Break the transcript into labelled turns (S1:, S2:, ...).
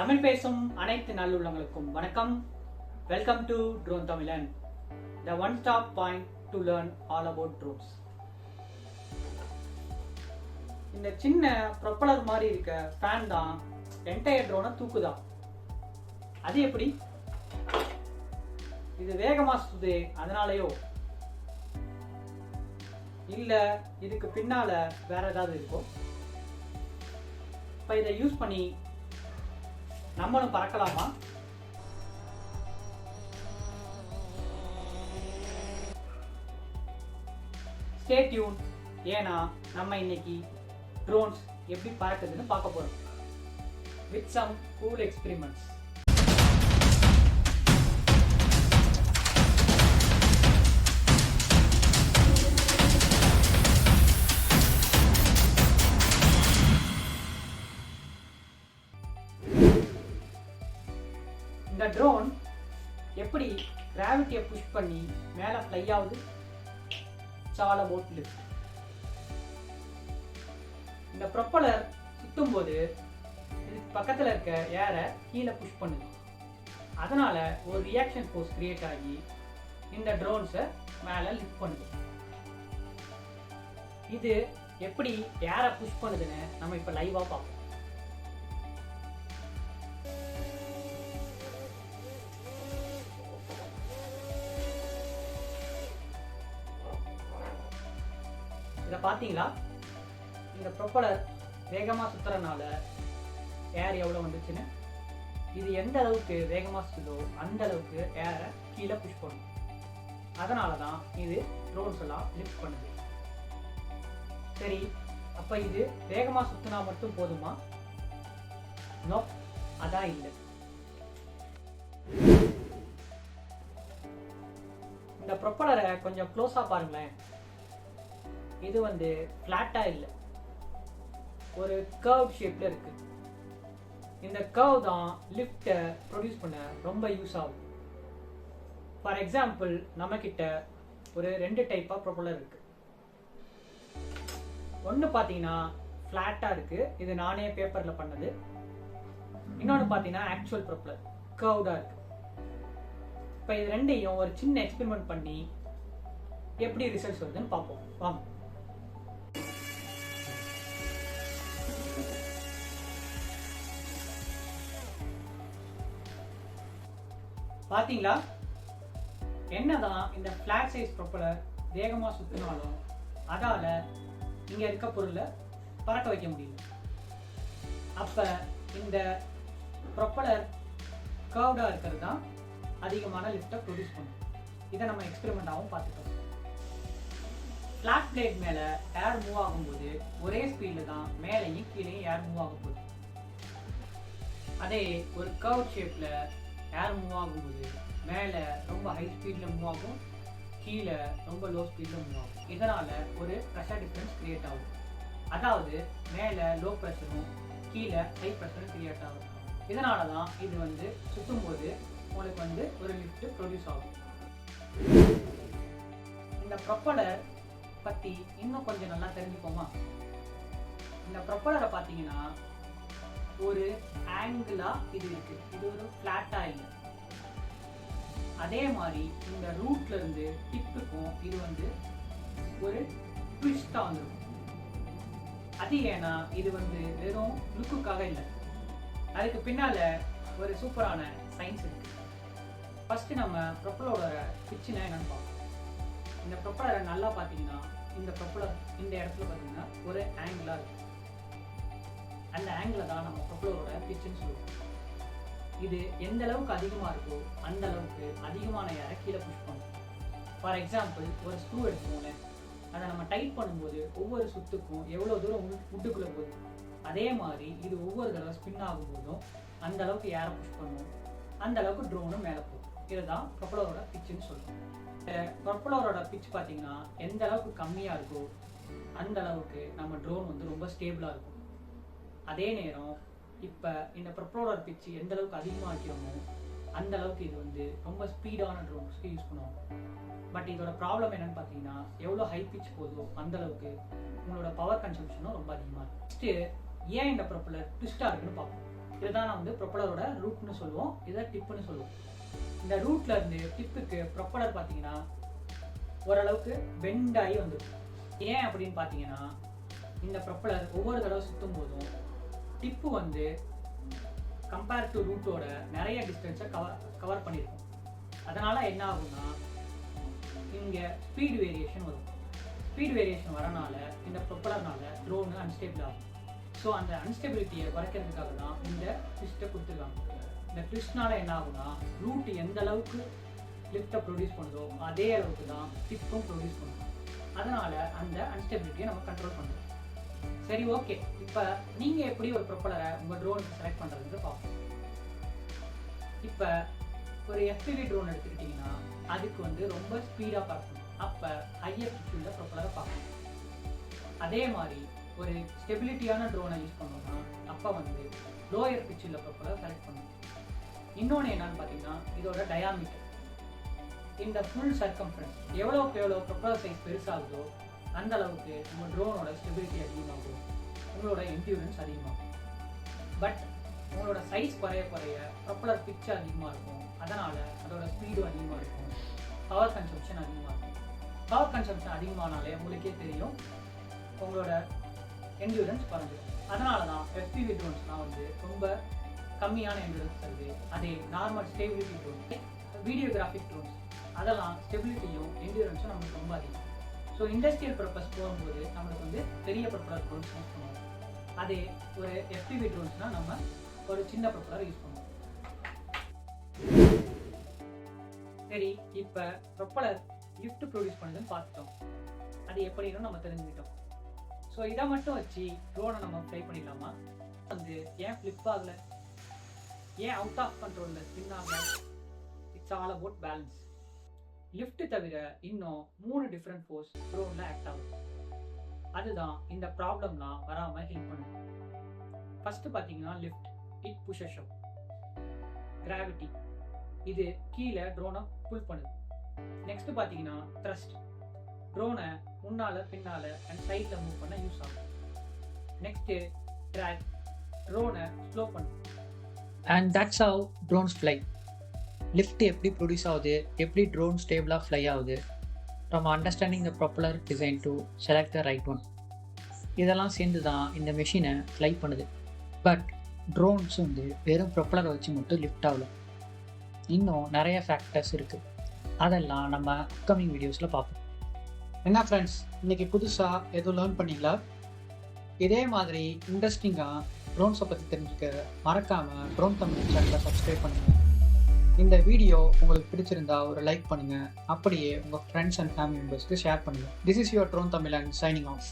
S1: தமிழ் பேசும் அனைத்து நல்லுள்ளங்களுக்கும் வணக்கம். வெல்கம் டு ட்ரோன் தமிழன், the one stop point to learn all about drones. இந்த சின்ன ப்ரொப்பலர் மாதிரி இருக்க ஃபேன் தான் என்டையர் ட்ரோனை தூக்குதான். அது எப்படி? இது வேகமா சுத்துதே அதனாலயோ, இல்ல இதுக்கு பின்னால வேற ஏதாவது இருக்கோ? இப்ப இதை யூஸ் பண்ணி நம்மளும் பறக்கலாமா? ஸ்டே டியூன், ஏன்னா நம்ம இன்னைக்கு ட்ரோன்ஸ் எப்படி பறக்குதுன்னு பார்க்க போறோம் with some cool experiments. இந்த ட்ரோன் எப்படி கிராவிட்டியை புஷ் பண்ணி மேலே ஃப்ளை ஆகுது? சால் அபவுட் லிஃப்ட். இந்த ப்ரொப்பலர் சுற்றும் போது இதுக்கு பக்கத்தில் இருக்க ஏரை கீழே புஷ் பண்ணுது. அதனால ஒரு ரியாக்ஷன் ஃபோர்ஸ் கிரியேட் ஆகி இந்த ட்ரோன்ஸை மேலே லிஃப்ட் பண்ணுது. இது எப்படி ஏரை புஷ் பண்ணுதுன்னு நம்ம இப்போ லைவாக பார்ப்போம். இதை பார்த்தீங்களா? இந்த ப்ரொப்பலர் வேகமாக சுற்றுறதுனால ஏர் எவ்வளோ வந்துச்சுன்னு. இது எந்த அளவுக்கு வேகமாக சுற்றுதோ அந்த அளவுக்கு ஏரை கீழே புஷ் பண்ணும். அதனால தான் இது ட்ரோன்ஸ் எல்லாம் லிஃப்ட் பண்ணுது. சரி, அப்போ இது வேகமாக சுற்றினா மட்டும் போதுமா? நோ, அதான் இல்லை. இந்த ப்ரொப்பலரை கொஞ்சம் க்ளோஸாக பாருங்களேன். இது ஃப்ளாட்டா இல்லை, ஒரு கர்வ் ஷேப்ல இருக்கு. இந்த கர்வ் தான் லிஃப்ட்டை ப்ரொடியூஸ் பண்ண ரொம்ப யூஸ் ஆகும். ஃபார் எக்ஸாம்பிள், நம்ம கிட்ட ஒரு ரெண்டு டைப்பா ப்ரொப்பலர் இருக்கு. ஒன்று பார்த்தீங்கன்னா ஃப்ளாட்டா இருக்கு, இது நானே பேப்பர்ல பண்ணது. இன்னொன்று பார்த்தீங்கன்னா ஆக்சுவல் ப்ரொப்பலர் கர்வ்டா இருக்கு. இப்போ இது ரெண்டையும் ஒரு சின்ன எக்ஸ்பெரிமெண்ட் பண்ணி எப்படி ரிசல்ட்ஸ் வருதுன்னு பார்ப்போம் வாங்க. பாத்தீங்களா? என்னதான் இந்த ஃபிளாட் சைஸ் ப்ரொப்பலர் வேகமா சுத்தினாலும் அதால இங்க இருக்க பொருளை பறக்க வைக்க முடியும். அப்ப இந்த ப்ரொப்பலர் கர்வ்டா இருக்கிறது தான் அதிகமான லிஃப்ட்டை ப்ரொடியூஸ் பண்ணும். இதை நம்ம எக்ஸ்பெரிமெண்டாகவும் பார்த்துட்டோம். ஃபிளாட் பிளேட் மேல ஏர் மூவ் ஆகும்போது ஒரே ஸ்பீட்ல தான் மேலேயும் கீழேயும் ஏர் மூவ் ஆக போகுது. அதே ஒரு கர்வ் ஷேப்ல ஏர் மூவ் ஆகும்போது மேலே ரொம்ப ஹை ஸ்பீடில் மூவ் ஆகும், கீழே ரொம்ப லோ ஸ்பீடில் மூவ் ஆகும். இதனால் ஒரு ப்ரெஷர் டிஃப்ரென்ஸ் கிரியேட் ஆகும். அதாவது மேலே லோ ப்ரெஷரும் கீழே ஹை ப்ரெஷரும் கிரியேட் ஆகும். இதனால தான் இது சுற்றும் போது உங்களுக்கு ஒரு லிஃப்ட் ப்ரொடியூஸ் ஆகும். இந்த ப்ரொப்பலர் பற்றி இன்னும் கொஞ்சம் நல்லா தெரிஞ்சுப்போமா? இந்த ப்ரொப்பலரை பார்த்தீங்கன்னா ஒரு ஆங்கிளா இது இருக்கு, இது ஒரு ஃபிளாட்டா இல்லை. அதே மாதிரி இந்த ரூட்ல இருந்து டிப்புக்கும் இது ஒரு ட்விஸ்டா வந்துருக்கும். அது ஏன்னா இது வெறும் லுக்குக்காக இல்லை, அதுக்கு பின்னால ஒரு சூப்பரான சயின்ஸ் இருக்கு. ஃபர்ஸ்ட் நம்ம ப்ரொப்பலரோட பிச்சுனா என்னன்னு பார்ப்போம். இந்த ப்ரொப்பலரை நல்லா பார்த்தீங்கன்னா இந்த ப்ரொப்பலர் இந்த இடத்துல பார்த்தீங்கன்னா ஒரு ஆங்கிளா இருக்கு. அந்த ஆங்கிள் தான் நம்ம ப்ரொப்பலரோட பிச்சுன்னு சொல்லுவோம். இது எந்த அளவுக்கு அதிகமாக இருக்கோ அந்த அளவுக்கு அதிகமான ஏரை கீழே புஷ் பண்ணும். ஃபார் எக்ஸாம்பிள், ஒரு ஸ்க்ரூ எடுத்துக்கோங்க. அதை நம்ம டைட் பண்ணும்போது ஒவ்வொரு சுத்துக்கும் எவ்வளோ தூரம் உட்டுக்குள்ளே போகுது, அதே மாதிரி இது ஒவ்வொரு தடவை ஸ்பின் ஆகும்போதும் அந்த அளவுக்கு ஏரை புஷ் பண்ணும், அந்த அளவுக்கு ட்ரோனும் மேலே போகும். இதுதான் ப்ரொப்பலரோட பிச்சுன்னு சொல்லுவோம். ப்ரொப்பலரோட பிச் பார்த்தீங்கன்னா எந்த அளவுக்கு கம்மியாக இருக்கோ அந்த அளவுக்கு நம்ம ட்ரோன் ரொம்ப ஸ்டேபிளாக இருக்கும். அதே நேரம் இப்போ இந்த ப்ரொப்பலர் பிச்சு எந்த அளவுக்கு அதிகமாக வைக்கிறோமோ அந்த அளவுக்கு இது ரொம்ப ஸ்பீடான ட்ரோன்ஸ்க்கு யூஸ் பண்ணுவாங்க. பட் இதோட ப்ராப்ளம் என்னன்னு பார்த்தீங்கன்னா, எவ்வளோ ஹை பிச் போதோ அந்த அளவுக்கு உங்களோட பவர் கன்சம்ஷனும் ரொம்ப அதிகமாக இருக்கும். நெக்ஸ்ட்டு ஏன் இந்த ப்ரொப்பலர் ட்விஸ்டாக இருக்குன்னு பார்ப்போம். இதுதான் நான் வந்து ப்ரொப்பலரோட ரூட்னு சொல்லுவோம், இதை டிப்புன்னு சொல்லுவோம். இந்த ரூட்ல இருந்து டிப்புக்கு ப்ரொப்பலர் பார்த்தீங்கன்னா ஓரளவுக்கு பெண்ட் ஆகி வந்துடும். ஏன் அப்படின்னு பார்த்தீங்கன்னா இந்த ப்ரொப்பலர் ஒவ்வொரு தடவை சுற்றும் போதும் டிப்பு வந்து கம்பேர் டு ரூட்டோட நிறைய டிஸ்டன்ஸை கவர் பண்ணியிருக்கும். அதனால் என்ன ஆகும்னா இங்கே ஸ்பீடு வேரியேஷன் வரும். ஸ்பீட் வேரியேஷன் வரனால இந்த ப்ரொப்பலர்னால ட்ரோனு அன்ஸ்டேபிள் ஆகும். ஸோ அந்த அன்ஸ்டெபிலிட்டியை குறைக்கிறதுக்காக தான் இந்த ட்விஸ்ட்டை கொடுத்துருக்காங்க. இந்த ட்விஸ்ட்னால என்ன ஆகும்னா ரூட் எந்த அளவுக்கு லிஃப்ட்டை ப்ரொடியூஸ் பண்ணுதோ அதே அளவுக்கு தான் டிப்பும் ப்ரொடியூஸ் பண்ணும். அதனால் அந்த அன்ஸ்டெபிலிட்டியை நம்ம கண்ட்ரோல் பண்ணுறோம். சரி, ஓகே. இப்போ நீங்கள் எப்படி ஒரு ப்ரொப்பலரை உங்கள் ட்ரோனுக்கு செலக்ட் பண்ணுறதுன்னு பார்ப்போம். இப்போ ஒரு FPV ட்ரோன் எடுத்துக்கிட்டிங்கன்னா அதுக்கு வந்து ரொம்ப ஸ்பீடாக பறக்கணும். அப்போ ஹையர் பிச்சில் ப்ரொப்பலரை பார்க்கணும். அதே மாதிரி ஒரு ஸ்டெபிலிட்டியான ட்ரோனை யூஸ் பண்ணோம்னா அப்போ வந்து லோயர் பிச்சில் ப்ரொப்பலர் செலக்ட் பண்ணணும். இன்னொன்று என்னன்னு பார்த்தீங்கன்னா இதோட டயாமீட்டர், இந்த ஃபுல் சர்க்கம்ஃபரன்ஸ் எவ்வளோக்கு எவ்வளோ ப்ரொப்பலர் சைஸ் பெருசாகுதோ அந்த அளவுக்கு உங்கள் ட்ரோனோட ஸ்டெபிலிட்டி அதிகமாகும், உங்களோட என்டியூரன்ஸ் அதிகமாகும். பட் உங்களோட சைஸ் குறைய குறைய ப்ரொப்பலர் பிச் அதிகமாக இருக்கும். அதனால் அதோட ஸ்பீடும் அதிகமாக இருக்கும், பவர் கன்சம்ஷன் அதிகமாக இருக்கும். பவர் கன்சம்ஷன் அதிகமானாலே உங்களுக்கே தெரியும் உங்களோட என்டியூரன்ஸ் குறைஞ்சிடும். அதனால தான் FPV ட்ரோன்ஸ்லாம் வந்து ரொம்ப கம்மியான என்டியூரன்ஸ் தருது. அதே normal stability drones, videographic drones அதெல்லாம் ஸ்டெபிலிட்டியும் என்டியூரன்ஸும் நமக்கு ரொம்ப அதிகம். ஸோ இண்டஸ்ட்ரியல் பர்பஸ் போகும்போது நம்மளுக்கு வந்து பெரிய ப்ரொப்பலர் ட்ரோன்ஸ் யூஸ் பண்ணுவோம். அதே ஒரு FPV ட்ரோன்ஸ்னால் நம்ம ஒரு சின்ன ப்ரொப்பலர் யூஸ் பண்ணுவோம். சரி, இப்போ ப்ரொப்பலர் லிஃப்ட் ப்ரொடியூஸ் பண்ணுதுன்னு பார்த்துட்டோம். அது எப்படின்னு நம்ம தெரிஞ்சுக்கிட்டோம். ஸோ இதை மட்டும் வச்சு ட்ரோனை நம்ம ஃப்ளை பண்ணிடலாமா? வந்து ஏன் ஃப்ளிப் ஆகலை, ஏன் அவுட் ஆஃப் கண்ட்ரோலில் ஸ்பின் ஆகலை? It's all about balance. Lift தவிர இன்னும் 3 டிஃப்ரெண்ட் ஃபோர்ஸ் ட்ரோனில் ஆக்ட் ஆகும். அதுதான் இந்த ப்ராப்ளம்லாம் வராமல் ஹெல்ப் பண்ணும். ஃபர்ஸ்ட் பார்த்தீங்கன்னா லிஃப்ட், இட் புஷஸ் அப். கிராவிட்டி, இது கீழே ட்ரோனை புல் பண்ணுது. நெக்ஸ்ட் பார்த்தீங்கன்னா த்ரஸ்ட், ட்ரோனை முன்னால் பின்னால் அண்ட் சைடில் மூவ் பண்ண யூஸ் ஆகும். நெக்ஸ்ட்டு ட்ராக், ட்ரோனை ஸ்லோ பண்ணும். And that's how drones fly. Lift எப்படி ப்ரொடியூஸ் ஆகுது, எப்படி ட்ரோன் ஸ்டேபிளாக ஃப்ளை ஆகுது, from understanding the propeller design to select the right one. இதெல்லாம் சேர்ந்து தான் இந்த மெஷினை ஃப்ளை பண்ணுது. பட் ட்ரோன்ஸ் வந்து வெறும் ப்ரொப்பலரை வச்சு மட்டும் லிஃப்ட் ஆகல. இன்னும் நிறைய ஃபேக்டர்ஸ் இருக்குது. அதெல்லாம் நம்ம அப்கமிங் வீடியோஸில் பார்ப்போம். என்ன ஃப்ரெண்ட்ஸ், இன்றைக்கி புதுசாக எதுவும் லேர்ன் பண்ணிங்களா? இதே மாதிரி இன்ட்ரெஸ்டிங்காக ட்ரோன்ஸை பற்றி தெரிஞ்சுக்க மறக்காமல் ட்ரோன் தமிழ் சேனலை சப்ஸ்கிரைப் பண்ணுங்கள். இந்த வீடியோ உங்களுக்கு பிடிச்சிருந்தா ஒரு லைக் பண்ணுங்கள். அப்படியே உங்கள் ஃப்ரெண்ட்ஸ் அண்ட் ஃபேமிலி மெம்பர்ஸ்க்கு ஷேர் பண்ணுங்கள். This is your drone Tamil and signing off.